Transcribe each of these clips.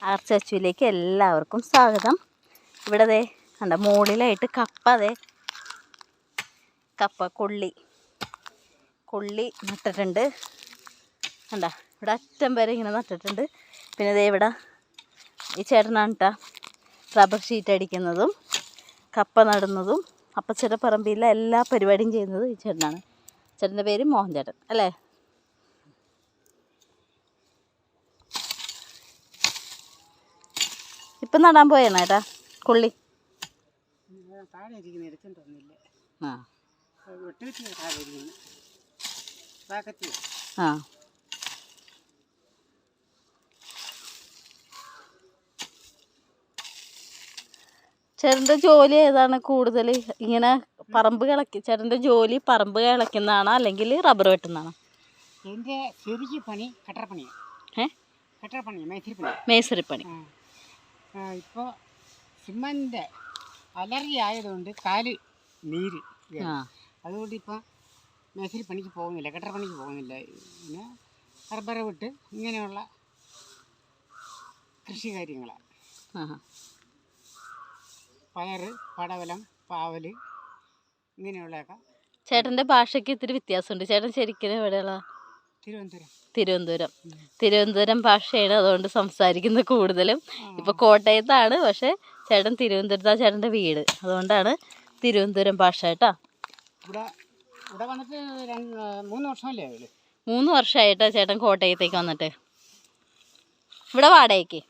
ആർച്ചച്ചുവിലേക്ക് എല്ലാവർക്കും സ്വാഗതം. ഇവിടെ ദേ കണ്ട മുകളിലായിട്ട് കപ്പ കൊള്ളി നട്ടിട്ടുണ്ട്. കണ്ട ഇവിടെ അറ്റം വരെ ഇങ്ങനെ നട്ടിട്ടുണ്ട്. പിന്നെ ദേ ഇവിടെ ഈ ചേട്ടനാണ് കേട്ടോ റബ്ബർ ഷീറ്റ് അടിക്കുന്നതും കപ്പ നടുന്നതും അപ്പച്ചയുടെ പറമ്പിലെ എല്ലാ പരിപാടിയും ചെയ്യുന്നത് ഈ ചേട്ടനാണ്. ചേട്ടൻ്റെ പേര് മോഹൻ ചേട്ടൻ അല്ലേ? ഇപ്പം നടാൻ പോയാണ് ഏട്ടാ കൊള്ളി. ആ ചേട്ടൻ്റെ ജോലി ഏതാണ് കൂടുതൽ? ഇങ്ങനെ പറമ്പ് ചേട്ടൻ്റെ ജോലി പറമ്പ് കിളയ്ക്കുന്നതാണോ അല്ലെങ്കിൽ റബ്ബർ വെട്ടുന്നതാണോ? എൻ്റെ ശരിക്കും പണി മേസ്തിരിപ്പണി. ഇപ്പോൾ സിമൻ്റ് അലർജി ആയതുകൊണ്ട് കാല് നീര്, അതുകൊണ്ട് ഇപ്പം മേസ്തിരി പണിക്ക് പോകുന്നില്ല, കട്ടർ പണിക്ക് പോകുന്നില്ല. പിന്നെ റബ്ബർ വിട്ട് ഇങ്ങനെയുള്ള കൃഷി കാര്യങ്ങളാണ്. പയറ്, പടവലം, പാവൽ ഇങ്ങനെയുള്ളതൊക്കെ. ചേട്ടൻ്റെ ഭാഷയ്ക്ക് ഇത്തിരി വ്യത്യാസമുണ്ട്. ചേട്ടൻ ശരിക്കും എവിടെയുള്ള? തിരുവനന്തപുരം ഭാഷയാണ്, അതുകൊണ്ട് സംസാരിക്കുന്നത് കൂടുതലും. ഇപ്പൊ കോട്ടയത്താണ്, പക്ഷെ ചേട്ടൻ തിരുവനന്തപുരത്താണ് ചേട്ടൻ്റെ വീട്, അതുകൊണ്ടാണ് തിരുവനന്തപുരം ഭാഷ കേട്ടോ. ഇവിടെ വന്നിട്ട് 3 വർഷമല്ലേ? 3 വർഷമായിട്ടാ ചേട്ടൻ കോട്ടയത്തേക്ക് വന്നിട്ട്. ഇവിടെ വാടകയ്ക്കാണോ?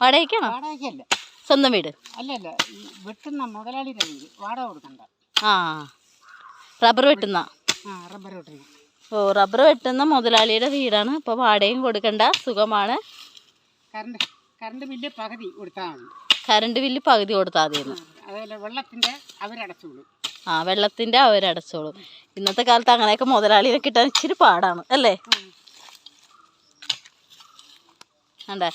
വാടകയ്ക്കല്ല, സ്വന്തം വീട്. അല്ലല്ല, വെട്ടുന്ന മുതലാളിയുടെ വീട്, വാടക കൊടുക്കണ്ട. റബ്ബർ വെട്ടുന്ന റബ്ബർ വെട്ടുന്ന മുതലാളിയുടെ വീടാണ്. അപ്പോൾ വാടകയും കൊടുക്കണ്ട, സുഖമാണ്. കറണ്ട് ബില്ല് പകുതി കൊടുത്താൽ മതി. കറണ്ട് ബില്ല് പകുതി കൊടുത്താൽ മതി. അതുപോലെ വെള്ളത്തിൻ്റെ അവരടച്ചോളൂ. വെള്ളത്തിൻ്റെ അവരടച്ചോളൂ. ഇന്നത്തെ കാലത്ത് അങ്ങനെയൊക്കെ മുതലാളിയെ കിട്ടാൻ ഇച്ചിരി പാടാണ് അല്ലേ? അണ്ടേ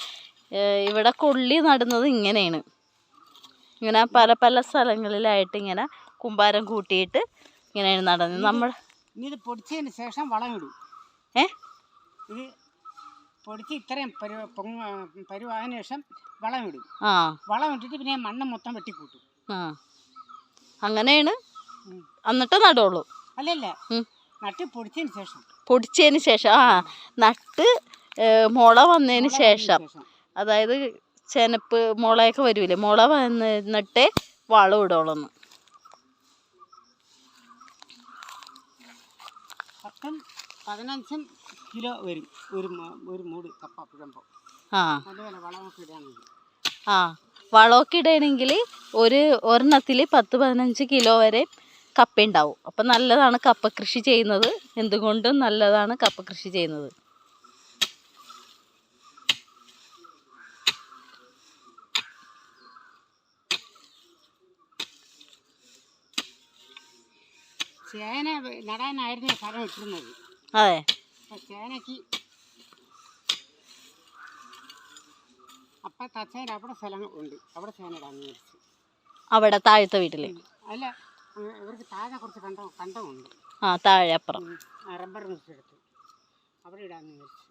ഇവിടെ കൊള്ളി നടുന്നത് ഇങ്ങനെയാണ്. ഇങ്ങനെ പല പല സ്ഥലങ്ങളിലായിട്ട് ഇങ്ങനെ കുമ്പാരം കൂട്ടിയിട്ട് ഇങ്ങനെയാണ് നടുന്നത്. നമ്മൾ ഇത് പൊടിച്ചതിന് ശേഷം വളം ഇടും. ഇത് പൊടിച്ച് ഇത്രയും പരുവായതിനു ശേഷം വളം ഇടും. വളം ഇട്ടിട്ട് പിന്നെ മണ്ണ് മൊത്തം വെട്ടിക്കൂട്ടും. അങ്ങനെയാണ് എന്നിട്ട് നടുള്ളൂ. അല്ലല്ല, നട്ട് പൊടിച്ചതിന് ശേഷം നട്ട് മുള വന്നതിന് ശേഷം, അതായത് ചെനപ്പ് മുളയൊക്കെ വരൂലേ, മുള വന്നിട്ടേ വളം ഇടോളന്ന്. 10-15 കിലോ വരും ഒരു മൂട് കപ്പ പിഴമ്പോ. അതുപോലെ വളമൊക്കെ ഇടുകയാണെങ്കിൽ വളമൊക്കെ ഇടുകയാണെങ്കിൽ ഒരെണ്ണത്തിൽ 10-15 കിലോ വരെ കപ്പ ഉണ്ടാവും. അപ്പം നല്ലതാണ് കപ്പ കൃഷി ചെയ്യുന്നത്. എന്തുകൊണ്ടും നല്ലതാണ് കപ്പ കൃഷി ചെയ്യുന്നത്. ചേന നടാനായിരുന്നു സ്ഥലം ഇട്ടിരുന്നത്. അതെ, ചേനയ്ക്ക് അപ്പം തച്ചേന അവിടെ സ്ഥലം ഉണ്ട്, അവിടെ ചേന ഇടാന്ന് വിചാരിച്ചു. അവിടെ താഴത്തെ വീട്ടില്? അല്ല, ഇവർക്ക് താഴെ കുറച്ച് കണ്ടമുണ്ട്. താഴെ അപ്പുറം റബ്ബർ മുറിച്ചെടുത്ത് അവിടെ ഇടാന്ന് വിചാരിച്ചു.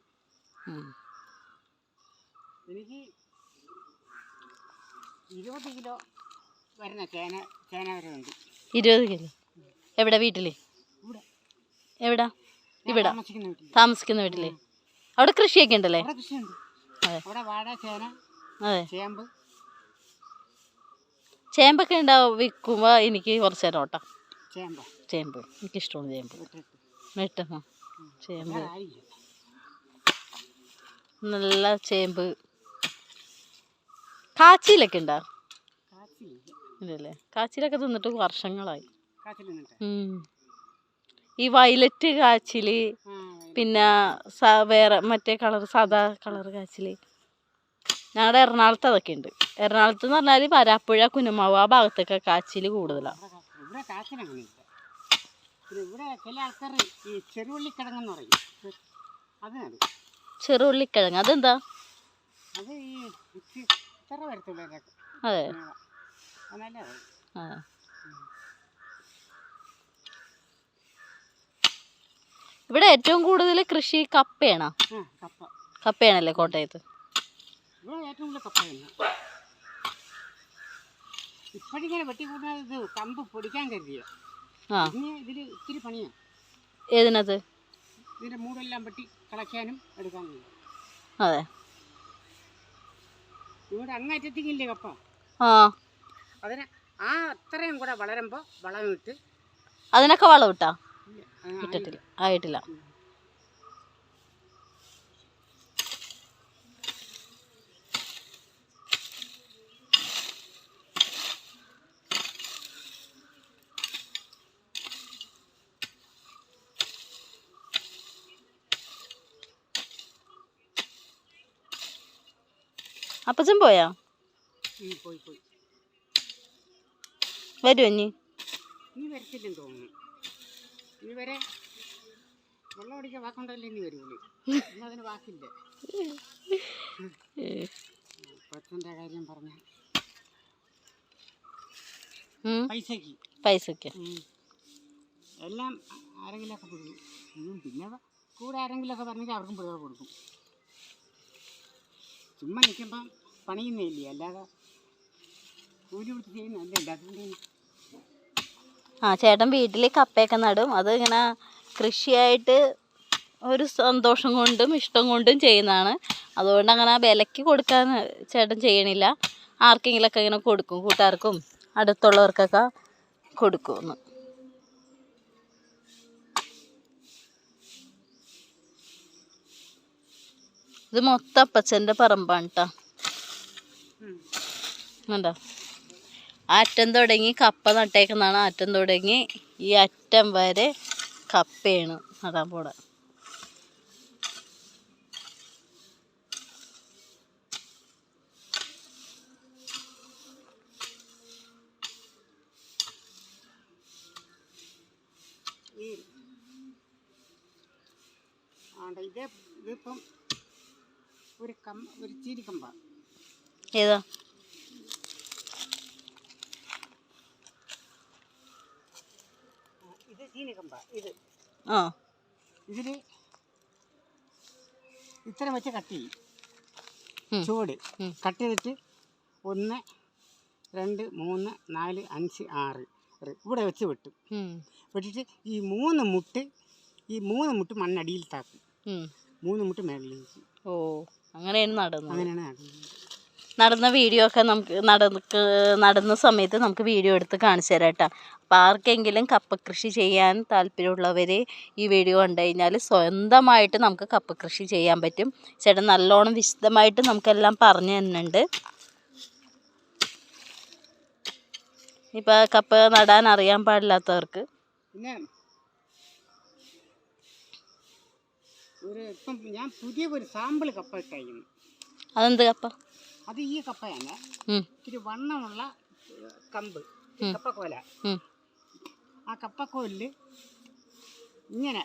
എനിക്ക് 20 കിലോ വരുന്ന ചേന വരെ ഉണ്ട്. 20 കിലോ? എവിടെ വീട്ടില്? എവിടാ? ഇവിടെ താമസിക്കുന്ന വീട്ടില്. അവിടെ കൃഷിയൊക്കെ ഉണ്ടല്ലേ? അവിടെ വാഴ, ചേന, ചേമ്പ്. ചേമ്പൊക്കെ ഉണ്ടാവും വിൽക്കുമ്പോ എനിക്ക് കുറച്ച് തരാം കേട്ടോ. ചേമ്പ് എനിക്കിഷ്ടമാണ്. ചേമ്പ് നല്ല ചേമ്പ്. കാച്ചിലൊക്കെ ഉണ്ടോ? ഇല്ലല്ലേ, കാച്ചിലൊക്കെ തിന്നിട്ട് വർഷങ്ങളായി. ഈ വയലറ്റ് കാച്ചില്, പിന്നെ വേറെ മറ്റേ കളർ, സാധാ കളർ കാച്ചില്. ഞങ്ങളുടെ എറണാകുളത്ത് അതൊക്കെ ഉണ്ട്. എറണാകുളത്ത് എന്ന് പറഞ്ഞാൽ വരാപ്പുഴ, കുനുമാവ് ആ ഭാഗത്തൊക്കെ കാച്ചില് കൂടുതലാണ്. ചെറുള്ളിക്കിഴങ്ങ് അതെന്താ? അതെ. ഇവിടെ ഏറ്റവും കൂടുതൽ കൃഷി കപ്പയാണോ? കപ്പയാണല്ലേ കോട്ടയത്ത്? ഇവിടെ ഏറ്റവും കൂടുതൽ കപ്പയാണ്. ഇപ്പോഴിങ്ങനെ വെട്ടിക്കൂട്ടാൻ ഇത് കമ്പ് പൊടിക്കാൻ കരുതിയ. ഇനി ഇതിൽ ഇത്തിരി പണിയാണ്. ഏതിനകത്ത്? ഇതിൻ്റെ മൂടെല്ലാം വെട്ടി കളയ്ക്കാനും എടുക്കാനും. അതെ, ഇവിടെ അങ്ങറ്റത്തേക്കില്ലേ കപ്പ, അതിന് അത്രയും കൂടെ വളരുമ്പോൾ വളമിട്ട്. അതിനൊക്കെ വളം ഇട്ടാ? ഇട്ടിട്ടില്ല, ആയിട്ടില്ല. അപ്പച്ചൻ പോയാ? പോയി പോയി. വരുമോ ഇനി? ഇനി വരത്തില്ലെന്ന് തോന്നുന്നു. ഇനി വരെ വെള്ളം അടിക്കാൻ വാക്കുണ്ടല്ലേ ഇനി വരുള്ളൂ. അതിന് വാക്കില്ല. അപ്പച്ചൻ്റെ കാര്യം പറഞ്ഞ പൈസക്ക് എല്ലാം ആരെങ്കിലുമൊക്കെ കൊടുക്കും. പിന്നെ കൂടെ ആരെങ്കിലുമൊക്കെ പറഞ്ഞെങ്കിൽ അവർക്കും പിഴവ് കൊടുക്കും. ചുമ്മാ നിൽക്കുമ്പം പണിയുന്നില്ലേ, അല്ലാതെ കൂലി കൊടുത്ത് ചെയ്യുന്നതല്ല. അതുകൊണ്ട് ചേട്ടൻ വീട്ടിൽ കപ്പയൊക്കെ നടും. അത് ഇങ്ങനെ കൃഷിയായിട്ട് ഒരു സന്തോഷം കൊണ്ടും ഇഷ്ടം കൊണ്ടും ചെയ്യുന്നതാണ്. അതുകൊണ്ട് അങ്ങനെ വിലയ്ക്ക് കൊടുക്കാൻ ചേട്ടൻ ചെയ്യണില്ല. ആർക്കെങ്കിലുമൊക്കെ ഇങ്ങനെ കൊടുക്കും, കൂട്ടുകാർക്കും അടുത്തുള്ളവർക്കൊക്കെ കൊടുക്കുമെന്ന്. ഇത് മൊത്തം അപ്പച്ചൻ്റെ പറമ്പാണ് കേട്ടോ. കണ്ടോ, അറ്റം തുടങ്ങി കപ്പ നട്ടേക്കുന്നതാണ്. അറ്റം തുടങ്ങി ഈ അറ്റം വരെ കപ്പയാണ് നടാൻ പോണെ. ഇതിപ്പം ഒരു ചീനിക്കമ്പ. ഏതാ? ഇത് ചീനിക്കമ്പ. ഇത് ഇതിൽ ഇത്ര വെച്ച് കട്ട് ചെയ്യും. ചുവട് കട്ട് ചെയ്തിട്ട് 1 2 3 4 5 6 ഇവിടെ വെച്ച് വെട്ടും. വെട്ടിട്ട് ഈ മൂന്ന് മുട്ട് മണ്ണടിയിൽ താക്കും. 3 മുട്ട് മേളിലേക്ക്. അങ്ങനെയാണ് നടുന്നത്. അങ്ങനെയാണ് നടുന്നത്. നടുന്ന വീഡിയോ ഒക്കെ നമുക്ക് നടുന്ന സമയത്ത് നമുക്ക് വീഡിയോ എടുത്ത് കാണിച്ചു തരാം കേട്ടോ. അപ്പോൾ ആർക്കെങ്കിലും കപ്പ കൃഷി ചെയ്യാൻ താല്പര്യമുള്ളവർ ഈ വീഡിയോ കണ്ടു കഴിഞ്ഞാൽ സ്വന്തമായിട്ട് നമുക്ക് കപ്പ കൃഷി ചെയ്യാൻ പറ്റും. ചേട്ടൻ നല്ലോണം വിശദമായിട്ട് നമുക്കെല്ലാം പറഞ്ഞു തരുന്നുണ്ട്. ഇപ്പം കപ്പ നടാൻ അറിയാൻ പാടില്ലാത്തവർക്ക് പിന്നെ ഇപ്പം ഞാൻ പുതിയ സാമ്പിൾ കപ്പ ഇട്ടയക്കുന്നു. അതെന്ത് കപ്പ? അത് ഈ കപ്പയാണ്. ഇത്തിരി വണ്ണമുള്ള കമ്പ്, കപ്പക്കോല. ആ കപ്പക്കോലിൽ ഇങ്ങനെ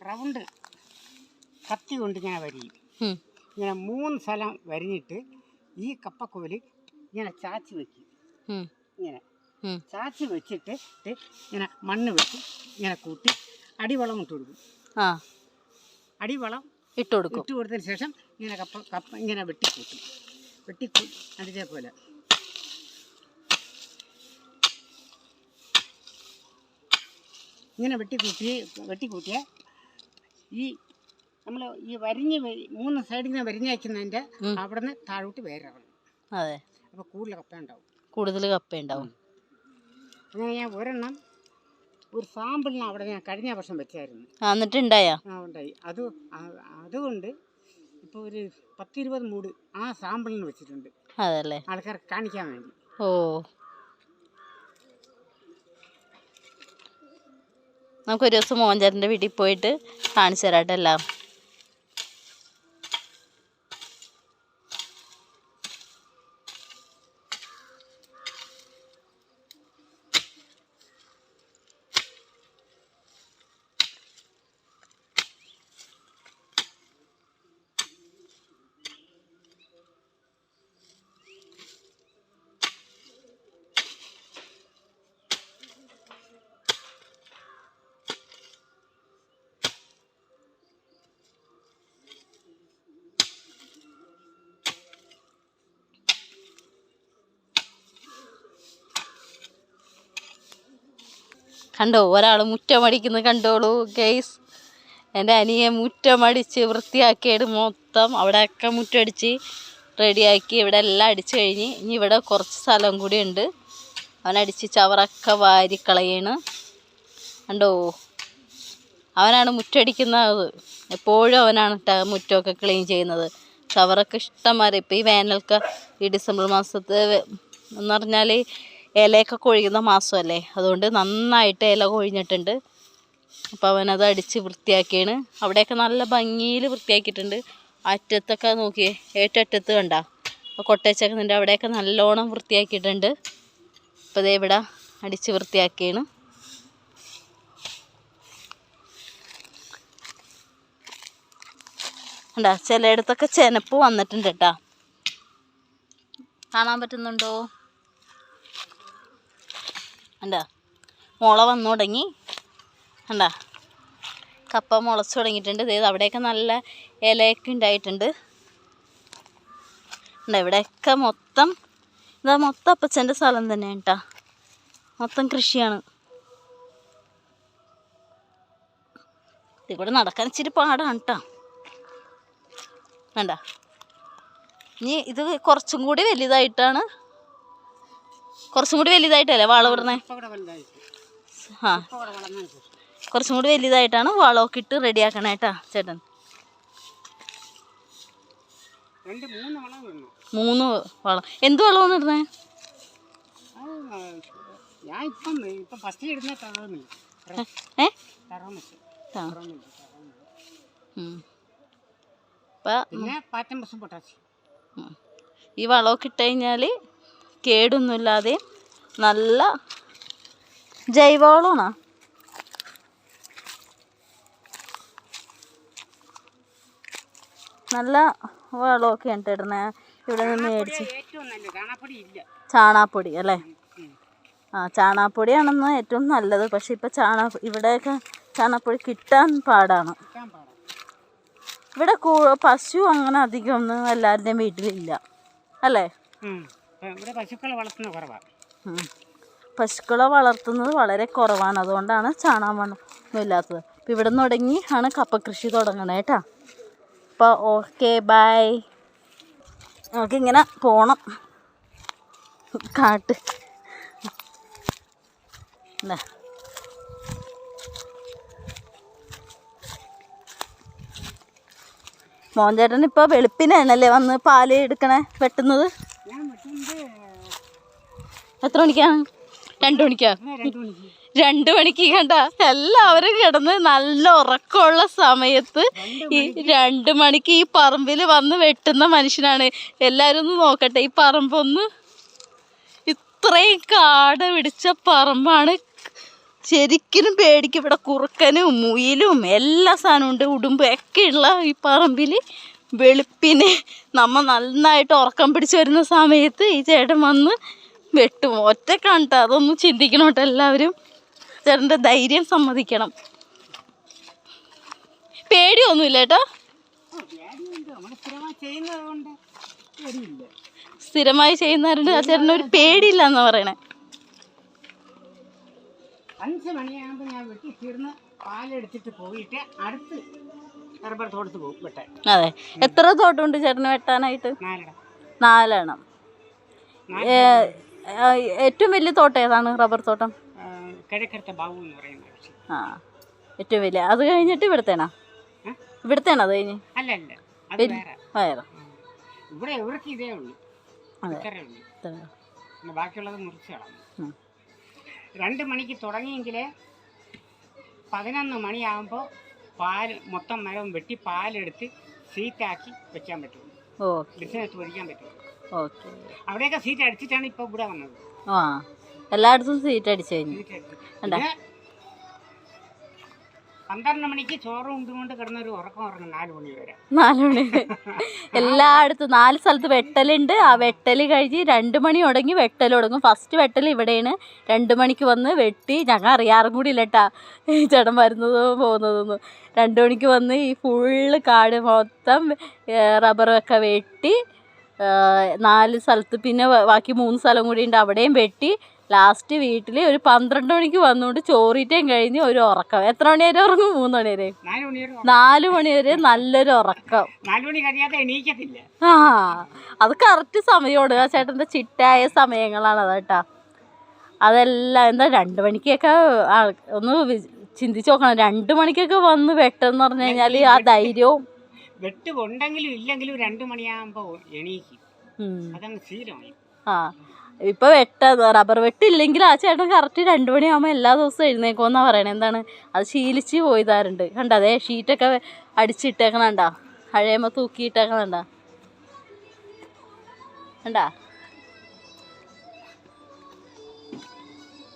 റൗണ്ട് കത്തി കൊണ്ട് ഇങ്ങനെ വരിയും. ഇങ്ങനെ 3 സ്ഥലം വരിഞ്ഞിട്ട് ഈ കപ്പക്കോല് ഇങ്ങനെ ചാച്ചി വയ്ക്കും. ഇങ്ങനെ ചാച്ചി വെച്ചിട്ട് ഇങ്ങനെ മണ്ണ് വെച്ച് ഇങ്ങനെ കൂട്ടി അടിവളം ഇട്ട് കൊടുക്കും. അടിവളം ഇട്ട് കൊടുത്തതിന് ശേഷം ഇങ്ങനെ കപ്പ ഇങ്ങനെ വെട്ടിക്കൂട്ടും. അതേപോലെ ഇങ്ങനെ വെട്ടിക്കൂട്ടിയ ഈ നമ്മൾ ഈ 3 സൈഡിൽ നിന്ന് വരിഞ്ഞയക്കുന്നതിൻ്റെ അവിടെ നിന്ന് താഴോട്ട് വേരിറങ്ങും. അതെ, അപ്പോൾ കൂടുതൽ കപ്പ ഉണ്ടാവും. അങ്ങനെ ഞാൻ ഒരെണ്ണം ഒരു സാമ്പിളിന് അവിടെ ഞാൻ കഴിഞ്ഞ വർഷം വെച്ചായിരുന്നു. എന്നിട്ട് ഉണ്ടായി. അതുകൊണ്ട് ഇപ്പോൾ ഒരു 10-20 മൂട് ആ സാമ്പിളിന് വെച്ചിട്ടുണ്ട്. അതല്ലേ, ആൾക്കാർക്ക് കാണിക്കാൻ വേണ്ടി. നമുക്കൊരു ദിവസം മോഹൻചാറിൻ്റെ വീട്ടിൽ പോയിട്ട് കാണിച്ചു തരാട്ടെ എല്ലാം. കണ്ടോ ഒരാൾ മുറ്റമടിക്കുന്നത് കണ്ടോളൂ ഗൈസ്. എൻ്റെ അനിയെ മുറ്റമടിച്ച് വൃത്തിയാക്കിയിട്ട് മൊത്തം അവിടെയൊക്കെ മുറ്റമടിച്ച് റെഡിയാക്കി ഇവിടെ എല്ലാം അടിച്ചു കഴിഞ്ഞ് ഇനി ഇവിടെ കുറച്ച് സ്ഥലം കൂടി ഉണ്ട്. അവനടിച്ച് ചവറൊക്കെ വാരിക്കളയാണ്. കണ്ടോ അവനാണ് മുറ്റടിക്കുന്നത്. എപ്പോഴും അവനാണ് മുറ്റമൊക്കെ ക്ലീൻ ചെയ്യുന്നത്. ചവറൊക്കെ ഇഷ്ടംമാരെ ഇപ്പം ഈ വേനൽക്ക് ഈ ഡിസംബർ മാസത്ത് എന്ന് പറഞ്ഞാൽ ഇലയൊക്കെ കൊഴിയുന്ന മാസമല്ലേ, അതുകൊണ്ട് നന്നായിട്ട് ഇല കൊഴിഞ്ഞിട്ടുണ്ട്. അപ്പോൾ അവനത് അടിച്ച് വൃത്തിയാക്കിയാണ്. അവിടെയൊക്കെ നല്ല ഭംഗിയിൽ വൃത്തിയാക്കിയിട്ടുണ്ട്. അറ്റത്തൊക്കെ നോക്കിയേ, ഏറ്റവും കണ്ട കൊട്ടേച്ചക്കുന്നുണ്ട്, അവിടെയൊക്കെ നല്ലോണം വൃത്തിയാക്കിയിട്ടുണ്ട്. അപ്പോൾ ദേ ഇവിടെ അടിച്ച് വൃത്തിയാക്കിയാണ്. ഉണ്ടാ ചിലയിടത്തൊക്കെ ചെനപ്പ് വന്നിട്ടുണ്ട് കേട്ടാ. കാണാൻ പറ്റുന്നുണ്ടോ? ഉണ്ടാ മുള വന്നു തുടങ്ങി. ഉണ്ടാ കപ്പ മുളച്ച് തുടങ്ങിയിട്ടുണ്ട്. ഇത് അവിടെയൊക്കെ നല്ല ഇലയൊക്കെ ഉണ്ടായിട്ടുണ്ട്. ഉണ്ടാ ഇവിടെയൊക്കെ മൊത്തം ഇതാ മൊത്തം അപ്പച്ചൻ്റെ സ്ഥലം തന്നെ കേട്ടാ. മൊത്തം കൃഷിയാണ്. ഇവിടെ നടക്കാൻ ഇച്ചിരി പാടാണ് കേട്ടോ. വേണ്ട ഇനി ഇത് കുറച്ചും കൂടി വലുതായിട്ടാണ്, കുറച്ചും കൂടി വലുതായിട്ടല്ലേ വളം ഇടണേ. ആ കുറച്ചും കൂടി വലുതായിട്ടാണ് വളമൊക്കെ ഇട്ട് റെഡിയാക്കണേ കേട്ടാ ചേട്ടൻ. 3 വളം. എന്ത് വളമാണ് ഇടുന്നേ? ഈ വളമൊക്കെ ഇട്ട് കഴിഞ്ഞാൽ കേടൊന്നുമില്ലാതെ നല്ല ജൈവവളമാണ്. നല്ല വളമൊക്കെയാണ് ഇടണേ. ഇവിടെ നിന്ന് മേടിച്ച് ചാണാപ്പൊടി അല്ലേ? ആ ചാണാപ്പൊടിയാണെന്ന് ഏറ്റവും നല്ലത്. പക്ഷെ ഇപ്പം ഇവിടെയൊക്കെ ചാണാപ്പൊടി കിട്ടാൻ പാടാണ്. ഇവിടെ പശു അങ്ങനെ അധികം ഒന്നും എല്ലാവരുടെയും വീട്ടിലില്ല അല്ലേ? പശുക്കളെ വളർത്തുന്നത് വളരെ കുറവാണ്. അതുകൊണ്ടാണ് ചാണകമൊന്നും ഇല്ലാത്തത്. അപ്പം ഇവിടെ നിന്ന് തുടങ്ങി ആണ് കപ്പ കൃഷി തുടങ്ങണേ കേട്ടാ. അപ്പോൾ ഓക്കെ ബൈ. നമുക്കിങ്ങനെ പോണം കാട്ട്. എന്താ മോൻചേട്ടൻ ഇപ്പോൾ വെളുപ്പിനാണല്ലേ വന്ന് പാല് എടുക്കണേ വെട്ടുന്നത്? എത്ര മണിക്കാണ്? 2 മണിക്കാ? 2 മണിക്ക് കണ്ട എല്ലാവരും കിടന്ന് നല്ല ഉറക്കമുള്ള സമയത്ത് ഈ 2 മണിക്ക് ഈ പറമ്പിൽ വന്ന് വെട്ടുന്ന മനുഷ്യനാണ്. എല്ലാവരും ഒന്ന് നോക്കട്ടെ, ഈ പറമ്പൊന്ന് ഇത്രയും കാട് പിടിച്ച പറമ്പാണ്. ശരിക്കും പേടിക്കും. ഇവിടെ കുറുക്കനും മുയിലും എല്ലാ സാധനവും ഉണ്ട്, ഉടുമ്പും ഒക്കെ ഉള്ള ഈ പറമ്പിൽ വെളുപ്പിന് നമ്മൾ നന്നായിട്ട് ഉറക്കം പിടിച്ച് വരുന്ന സമയത്ത് ഈ ചേട്ടൻ വന്ന് വെട്ടും. ഒറ്റക്കാണ് കേട്ടോ. അതൊന്നും ചിന്തിക്കണം കേട്ടോ എല്ലാവരും. ചേട്ടൻ്റെ ധൈര്യം സമ്മതിക്കണം. പേടിയൊന്നുമില്ല കേട്ടോ. സ്ഥിരമായി ചെയ്യുന്നവരുണ്ട്. ആ ചേട്ടനൊരു പേടിയില്ല എന്നാ പറയണേ. 5 മണിയാകുമ്പോൾ ഞാൻ വെട്ടി തീർന്ന് പാലെടുത്തിട്ട് പോയിട്ട് അടുത്ത് റബ്ബർ തോട്ടത്ത് പോകും വെട്ടാൻ. അതെ. എത്ര തോട്ടമുണ്ട് ചേട്ടന് വെട്ടാനായിട്ട്? 4 എണ്ണം. ഏറ്റവും വലിയ തോട്ടം ഏതാണ്? റബ്ബർ തോട്ടം കിഴക്കരത്തെ ബാബു എന്ന് പറയുന്ന. ആ ഏറ്റവും വലിയ. അത് കഴിഞ്ഞിട്ട് ഇവിടുത്തേനാ? ഇവിടുത്തേനാ അത് കഴിഞ്ഞ്? അല്ല അല്ല, അത് വേറെ. ഇവിടെ ഇവർക്ക് ഇതേ ഉള്ളൂ. പിന്നെ ബാക്കിയുള്ളത് മുറിച്ച് കളഞ്ഞു. 2 മണിക്ക് തുടങ്ങിയെങ്കിൽ 11 മണിയാകുമ്പോൾ പാൽ മൊത്തം മരം വെട്ടി പാലെടുത്ത് സീറ്റാക്കി വെക്കാൻ പറ്റുള്ളൂ. ബിസിനസ് പൊരിക്കാൻ പറ്റുള്ളൂ. ഓക്കെ. അവിടെയൊക്കെ സീറ്റ് അടിച്ചിട്ടാണ് ഇപ്പോൾ ഇവിടെ വന്നത്. ആ എല്ലായിടത്തും സീറ്റ് അടിച്ചു കഴിഞ്ഞു. 12 മണിക്ക് ചോറ് ഉണ്ടുകൊണ്ട് കിടന്നൊരു ഉറക്കം ഉറങ്ങും 4 മണി വരെ. 4 മണി എല്ലായിടത്തും 4 സ്ഥലത്ത് വെട്ടലുണ്ട്. ആ വെട്ടൽ കഴിഞ്ഞ് 2 മണി തുടങ്ങി വെട്ടൽ തുടങ്ങും. ഫസ്റ്റ് വെട്ടൽ ഇവിടെയാണ്. 2 മണിക്ക് വന്ന് വെട്ടി. ഞങ്ങൾ അറിയാറും കൂടി ഇല്ല കേട്ടാ ചേട്ടൻ വരുന്നതോ പോകുന്നതൊന്നും. 2 മണിക്ക് വന്ന് ഈ ഫുള്ള് കാട് മൊത്തം റബ്ബറൊക്കെ വെട്ടി 4 സ്ഥലത്ത്, പിന്നെ ബാക്കി 3 സ്ഥലം കൂടി ഉണ്ട്, അവിടെയും വെട്ടി ലാസ്റ്റ് വീട്ടിൽ ഒരു 12 മണിക്ക് വന്നുകൊണ്ട് ചോറിറ്റേം കഴിഞ്ഞ് ഒരു ഉറക്കം. എത്ര മണി വരെ ഉറങ്ങും? 3 മണി വരെ, 4 മണി വരെ നല്ലൊരു ഉറക്കം. 4 മണി കഴിയാതെ എണീക്കത്തില്ല. ആ അത് കറക്റ്റ് സമയമാണ്. ആ ചേട്ടൻ്റെ ചിട്ടായ സമയങ്ങളാണ് അതാട്ടാ. അതെല്ലാം എന്താ 2 മണിക്കൊക്കെ ഒന്ന് ചിന്തിച്ച് നോക്കണം. 2 മണിക്കൊക്കെ വന്ന് വെട്ടെന്ന് പറഞ്ഞു കഴിഞ്ഞാൽ ആ ധൈര്യവും വെട്ട് ഉണ്ടെങ്കിലും ഇല്ലെങ്കിലും 2 മണിയാകുമ്പോൾ എണീക്കും. അതങ്ങ് ശീലമായി. ആ ഇപ്പൊ റബ്ബർ വെട്ടില്ലെങ്കിൽ ആ ചേട്ടൻ കറക്റ്റ് 2 മണിയാകുമ്പോൾ എല്ലാ ദിവസവും എഴുന്നേക്കുമെന്നാ പറയണേ. എന്താണ് അത് ശീലിച്ച് പോയതാറുണ്ട്. കണ്ട അതേ ഷീറ്റൊക്കെ അടിച്ചിട്ടേക്കണണ്ട, ഹഴയുമ്പോൾ തൂക്കിയിട്ടേക്കണണ്ട, കണ്ടാ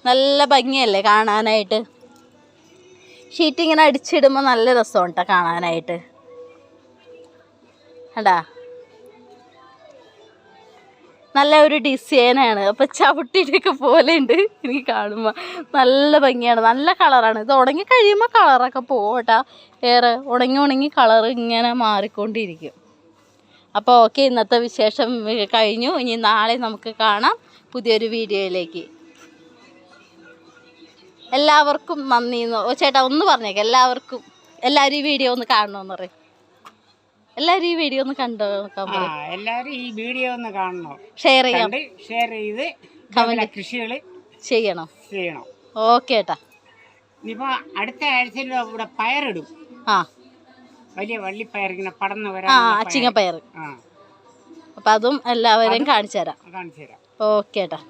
നല്ല ഭംഗിയല്ലേ കാണാനായിട്ട്. ഷീറ്റ് ഇങ്ങനെ അടിച്ചിടുമ്പോൾ നല്ല രസമുണ്ട് കേട്ടോ കാണാനായിട്ട്. കണ്ടാ നല്ല ഒരു ഡിസൈനാണ്. അപ്പം ചവിട്ടിയിട്ടൊക്കെ പോലെ ഉണ്ട് എനിക്ക് കാണുമ്പോൾ. നല്ല ഭംഗിയാണ്, നല്ല കളറാണ്. ഇത് ഉണങ്ങി കഴിയുമ്പോൾ കളറൊക്കെ പോകും കേട്ടോ. ഏറെ ഉണങ്ങി കളർ ഇങ്ങനെ മാറിക്കൊണ്ടിരിക്കും. അപ്പോൾ ഓക്കെ, ഇന്നത്തെ വിശേഷം കഴിഞ്ഞു. ഇനി നാളെ നമുക്ക് കാണാം പുതിയൊരു വീഡിയോയിലേക്ക്. എല്ലാവർക്കും നന്ദി. ചേട്ടാ ഒന്ന് പറഞ്ഞേക്കാം, എല്ലാവരും ഈ വീഡിയോ ഒന്ന് കാണണമെന്ന് പറയും. എല്ലാവരും ഈ വീഡിയോ ഒന്ന് കണ്ടു നോക്കാൻ പറയും. എല്ലാവരും ഈ വീഡിയോ ഒന്ന് കാണണം, ഷെയർ ചെയ്യാം, ഷെയർ ചെയ്ത് കൃഷികൾ ചെയ്യണം. ഓക്കെ ഏട്ടാ. ഇനിയിപ്പോ അടുത്ത ആഴ്ചയിൽ ഇവിടെ പയറിടും. ആ വലിയ വള്ളിപ്പയർ ഇങ്ങനെ പടർന്ന് വരാൻ. അച്ചിങ്ങപ്പയർ. അപ്പം അതും എല്ലാവരെയും കാണിച്ചു തരാം. കാണിച്ചു തരാം. ഓക്കെ ഏട്ടാ.